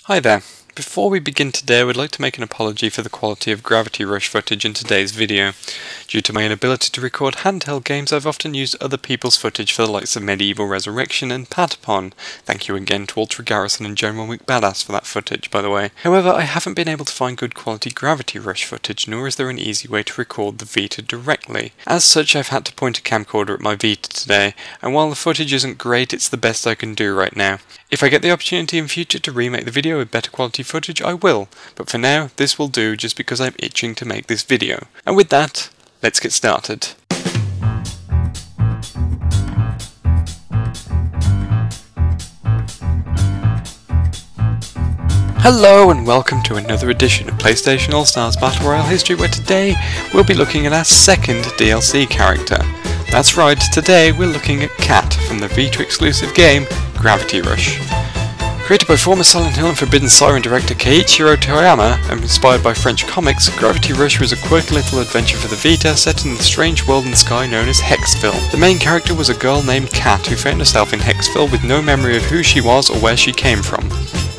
Hi there. Before we begin today, I would like to make an apology for the quality of Gravity Rush footage in today's video. Due to my inability to record handheld games, I've often used other people's footage for the likes of Medieval Resurrection and Patapon. Thank you again to Ultra Garrison and General McBadass for that footage, by the way. However, I haven't been able to find good quality Gravity Rush footage, nor is there an easy way to record the Vita directly. As such, I've had to point a camcorder at my Vita today, and while the footage isn't great, it's the best I can do right now. If I get the opportunity in future to remake the video with better quality footage, I will, but for now, this will do just because I'm itching to make this video. And with that, let's get started. Hello and welcome to another edition of PlayStation All-Stars Battle Royale History, where today we'll be looking at our second DLC character. That's right, today we're looking at Cat from the Vita exclusive game Gravity Rush. Created by former Silent Hill and Forbidden Siren director Keiichiro Toyama and inspired by French comics, Gravity Rush was a quirky little adventure for the Vita set in the strange world and sky known as Hexville. The main character was a girl named Cat who found herself in Hexville with no memory of who she was or where she came from.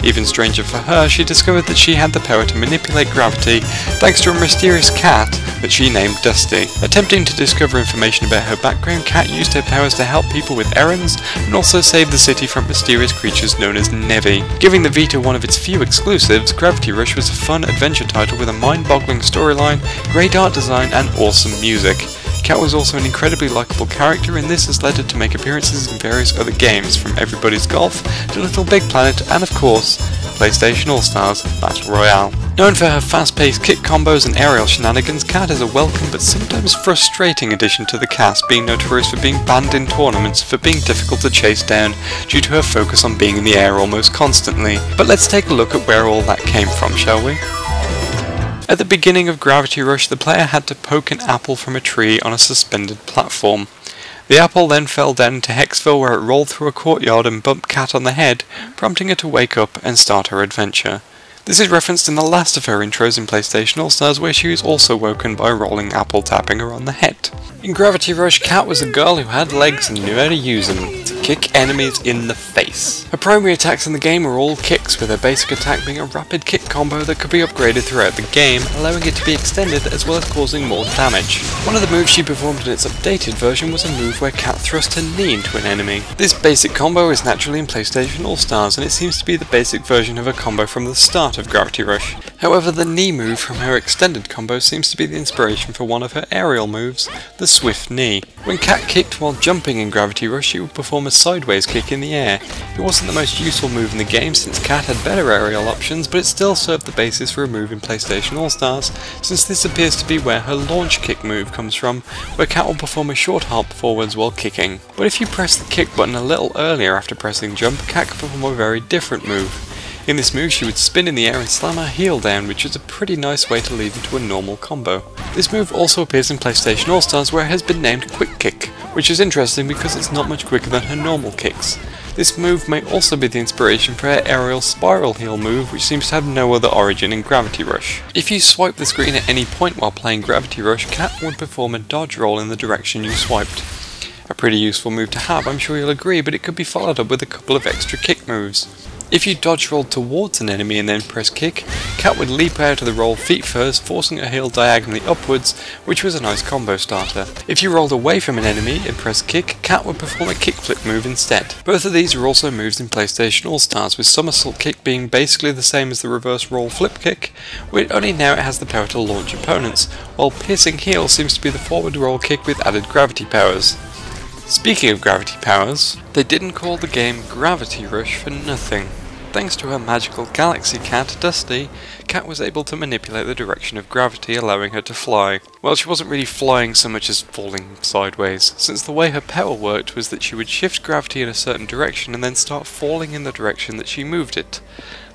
Even stranger for her, she discovered that she had the power to manipulate gravity thanks to a mysterious cat that she named Dusty. Attempting to discover information about her background, Cat used her powers to help people with errands and also save the city from mysterious creatures known as Nevi. Giving the Vita one of its few exclusives, Gravity Rush was a fun adventure title with a mind-boggling storyline, great art design and awesome music. Cat was also an incredibly likable character, and this has led her to make appearances in various other games, from Everybody's Golf to Little Big Planet and, of course, PlayStation All-Stars Battle Royale. Known for her fast-paced kick combos and aerial shenanigans, Cat is a welcome but sometimes frustrating addition to the cast, being notorious for being banned in tournaments for being difficult to chase down due to her focus on being in the air almost constantly. But let's take a look at where all that came from, shall we? At the beginning of Gravity Rush, the player had to poke an apple from a tree on a suspended platform. The apple then fell down into Hexville, where it rolled through a courtyard and bumped Cat on the head, prompting her to wake up and start her adventure. This is referenced in the last of her intros in PlayStation All-Stars, where she was also woken by a rolling apple tapping her on the head. In Gravity Rush, Cat was a girl who had legs and knew how to use them to kick enemies in the face. Her primary attacks in the game are all kicks, with her basic attack being a rapid kick combo that could be upgraded throughout the game, allowing it to be extended as well as causing more damage. One of the moves she performed in its updated version was a move where Cat thrust her knee into an enemy. This basic combo is naturally in PlayStation All-Stars, and it seems to be the basic version of a combo from the start of Gravity Rush. However, the knee move from her extended combo seems to be the inspiration for one of her aerial moves, the Swift Knee. When Cat kicked while jumping in Gravity Rush, she would perform a sideways kick in the air. It wasn't the most useful move in the game since Cat had better aerial options, but it still served the basis for a move in PlayStation All-Stars, since this appears to be where her launch kick move comes from, where Cat will perform a short hop forwards while kicking. But if you press the kick button a little earlier after pressing jump, Cat can perform a very different move. In this move, she would spin in the air and slam her heel down, which is a pretty nice way to lead into a normal combo. This move also appears in PlayStation All-Stars, where it has been named Quick Kick, which is interesting because it's not much quicker than her normal kicks. This move may also be the inspiration for her aerial spiral heel move, which seems to have no other origin in Gravity Rush. If you swipe the screen at any point while playing Gravity Rush, Cat would perform a dodge roll in the direction you swiped. A pretty useful move to have, I'm sure you'll agree, but it could be followed up with a couple of extra kick moves. If you dodge rolled towards an enemy and then press kick, Cat would leap out of the roll feet first, forcing her heel diagonally upwards, which was a nice combo starter. If you rolled away from an enemy and pressed kick, Cat would perform a kickflip move instead. Both of these are also moves in PlayStation All-Stars, with somersault kick being basically the same as the reverse roll flip kick, only now it has the power to launch opponents, while piercing heel seems to be the forward roll kick with added gravity powers. Speaking of gravity powers, they didn't call the game Gravity Rush for nothing. Thanks to her magical galaxy cat, Dusty, Cat was able to manipulate the direction of gravity, allowing her to fly. Well, she wasn't really flying so much as falling sideways, since the way her power worked was that she would shift gravity in a certain direction and then start falling in the direction that she moved it.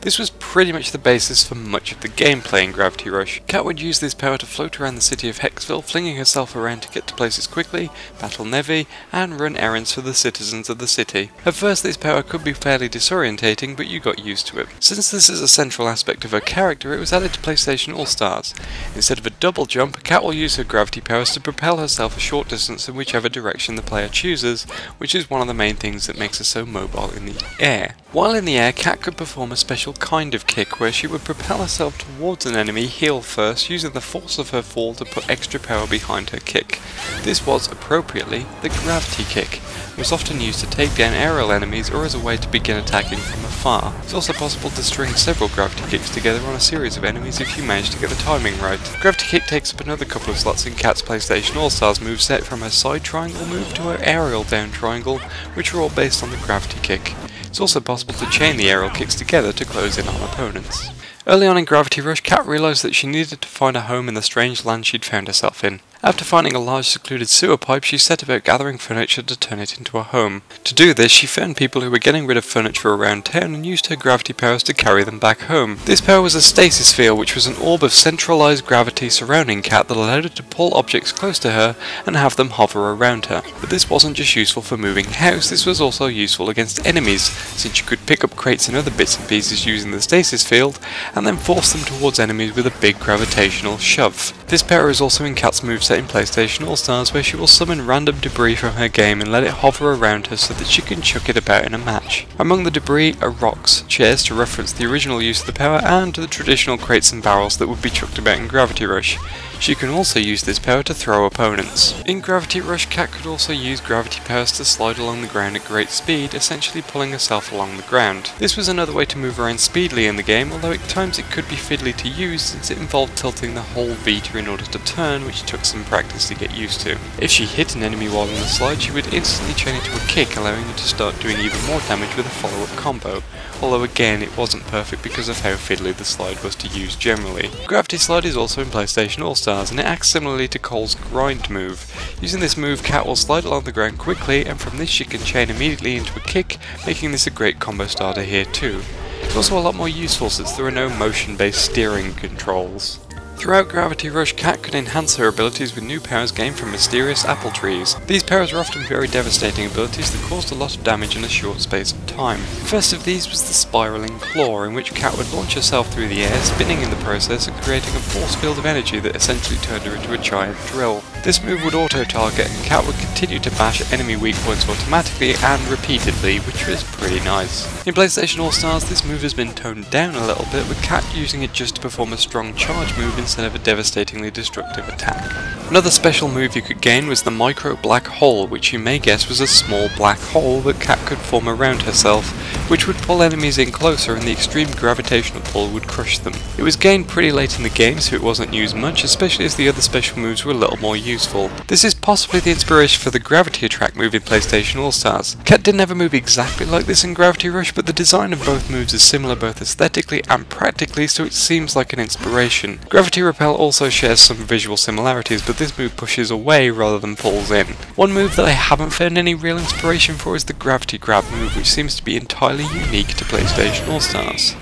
This was pretty much the basis for much of the gameplay in Gravity Rush. Cat would use this power to float around the city of Hexville, flinging herself around to get to places quickly, battle Nevi, and run errands for the citizens of the city. At first this power could be fairly disorientating, but you got used to it. Since this is a central aspect of her character, it was added to PlayStation All-Stars. Instead of a double jump, Cat will use her gravity powers to propel herself a short distance in whichever direction the player chooses, which is one of the main things that makes her so mobile in the air. While in the air, Cat could perform a special special kind of kick where she would propel herself towards an enemy heel first, using the force of her fall to put extra power behind her kick. This was, appropriately, the gravity kick. It was often used to take down aerial enemies or as a way to begin attacking from afar. It's also possible to string several gravity kicks together on a series of enemies if you manage to get the timing right. Gravity kick takes up another couple of slots in Kat's PlayStation All-Stars moveset, from her side triangle move to her aerial down triangle, which are all based on the gravity kick. It's also possible to chain the aerial kicks together to close in on opponents. Early on in Gravity Rush, Kat realised that she needed to find a home in the strange land she'd found herself in. After finding a large secluded sewer pipe, she set about gathering furniture to turn it into a home. To do this, she found people who were getting rid of furniture around town and used her gravity powers to carry them back home. This power was a stasis field, which was an orb of centralised gravity surrounding Kat that allowed her to pull objects close to her and have them hover around her. But this wasn't just useful for moving house, this was also useful against enemies, since you could pick up crates and other bits and pieces using the stasis field, and then force them towards enemies with a big gravitational shove. This power is also in Kat's moveset in PlayStation All-Stars, where she will summon random debris from her game and let it hover around her so that she can chuck it about in a match. Among the debris are rocks, chairs to reference the original use of the power, and the traditional crates and barrels that would be chucked about in Gravity Rush. She can also use this power to throw opponents. In Gravity Rush, Kat could also use gravity powers to slide along the ground at great speed, essentially pulling herself along the ground. This was another way to move around speedily in the game, although at times it could be fiddly to use since it involved tilting the whole Vita in order to turn, which took some practice to get used to. If she hit an enemy while in the slide, she would instantly chain into a kick, allowing her to start doing even more damage with a follow-up combo, although again it wasn't perfect because of how fiddly the slide was to use generally. Gravity Slide is also in PlayStation All-Stars, and it acts similarly to Cole's grind move. Using this move, Kat will slide along the ground quickly, and from this she can chain immediately into a kick, making this a great combo starter here too. It's also a lot more useful since there are no motion-based steering controls. Throughout Gravity Rush, Kat could enhance her abilities with new powers gained from mysterious apple trees. These powers were often very devastating abilities that caused a lot of damage in a short space of time. The first of these was the Spiraling Claw, in which Kat would launch herself through the air, spinning in the process and creating a force field of energy that essentially turned her into a giant drill. This move would auto-target, and Kat would continue to bash enemy weak points automatically and repeatedly, which was pretty nice. In PlayStation All-Stars, this move has been toned down a little bit, with Kat using it just to perform a strong charge move instead of a devastatingly destructive attack. Another special move you could gain was the Micro Black Hole, which you may guess was a small black hole that Kat could form around herself, which would pull enemies in closer and the extreme gravitational pull would crush them. It was gained pretty late in the game, so it wasn't used much, especially as the other special moves were a little more useful. This is possibly the inspiration for the Gravity Attract move in PlayStation All-Stars. Kat didn't have a move exactly like this in Gravity Rush, but the design of both moves is similar both aesthetically and practically, so it seems like an inspiration. Gravity Repel also shares some visual similarities, but this move pushes away rather than pulls in. One move that I haven't found any real inspiration for is the Gravity Grab move, which seems to be entirely unique to PlayStation All-Stars.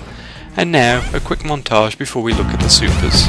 And now, a quick montage before we look at the supers.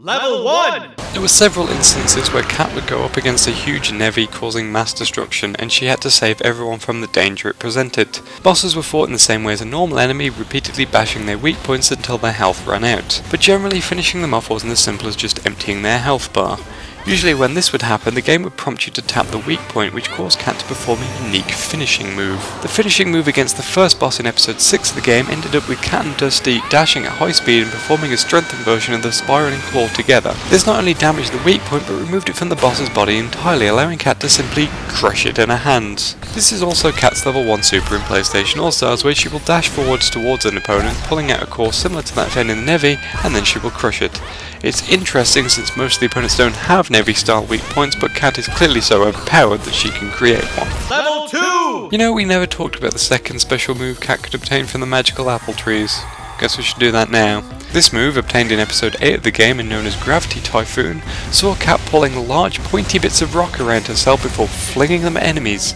Level 1! There were several instances where Kat would go up against a huge Nevi causing mass destruction, and she had to save everyone from the danger it presented. Bosses were fought in the same way as a normal enemy, repeatedly bashing their weak points until their health ran out. But generally finishing them off wasn't as simple as just emptying their health bar. Usually when this would happen, the game would prompt you to tap the weak point, which caused Kat to perform a unique finishing move. The finishing move against the first boss in episode 6 of the game ended up with Kat and Dusty dashing at high speed and performing a strengthened version of the Spiraling Claw together. This not only damaged the weak point, but removed it from the boss's body entirely, allowing Kat to simply crush it in her hands. This is also Kat's level 1 super in PlayStation All-Stars, where she will dash forwards towards an opponent, pulling out a core similar to that found in the Nevi, and then she will crush it. It's interesting since most of the opponents don't have Nevi style weak points, but Kat is clearly so overpowered that she can create one. Level 2! You know, we never talked about the second special move Kat could obtain from the magical apple trees. Guess we should do that now. This move, obtained in episode 8 of the game and known as Gravity Typhoon, saw Kat pulling large pointy bits of rock around herself before flinging them at enemies.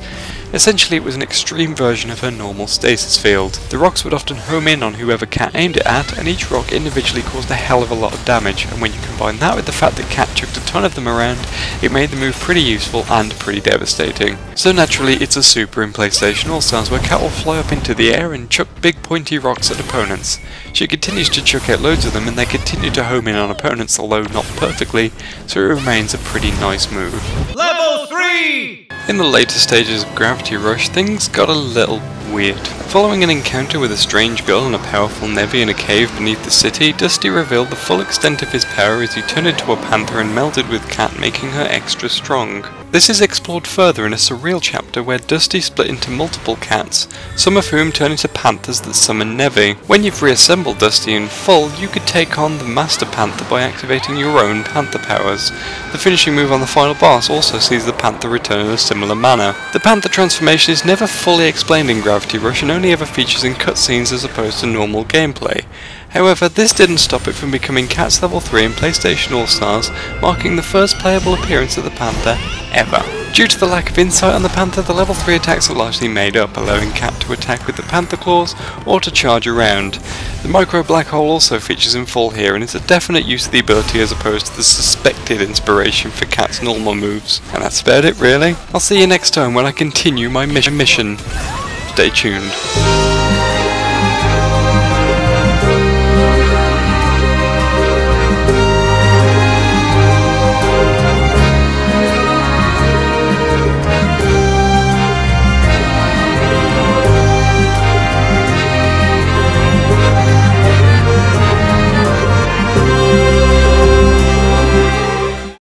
Essentially, it was an extreme version of her normal stasis field. The rocks would often home in on whoever Cat aimed it at, and each rock individually caused a hell of a lot of damage, and when you combine that with the fact that Cat chucked a ton of them around, it made the move pretty useful and pretty devastating. So naturally, it's a super in PlayStation All-Stars where Cat will fly up into the air and chuck big pointy rocks at opponents. She continues to chuck out loads of them, and they continue to home in on opponents, although not perfectly, so it remains a pretty nice move. Level 3! In the later stages of Gravity Rush, things got a little weird. Following an encounter with a strange girl and a powerful Nevi in a cave beneath the city, Dusty revealed the full extent of his power as he turned into a panther and melded with Cat, making her extra strong. This is explored further in a surreal chapter where Dusty split into multiple cats, some of whom turn into panthers that summon Nevi. When you've reassembled Dusty in full, you could take on the Master Panther by activating your own Panther powers. The finishing move on the final boss also sees the Panther return in a similar manner. The Panther transformation is never fully explained in Gravity Rush and only ever features in cutscenes as opposed to normal gameplay. However, this didn't stop it from becoming Cat's level 3 in PlayStation All-Stars, marking the first playable appearance of the Panther ever. Due to the lack of insight on the Panther, the level 3 attacks are largely made up, allowing Cat to attack with the Panther claws or to charge around. The micro black hole also features in full here and is a definite use of the ability as opposed to the suspected inspiration for Cat's normal moves. And that's about it really. I'll see you next time when I continue my mission. Stay tuned.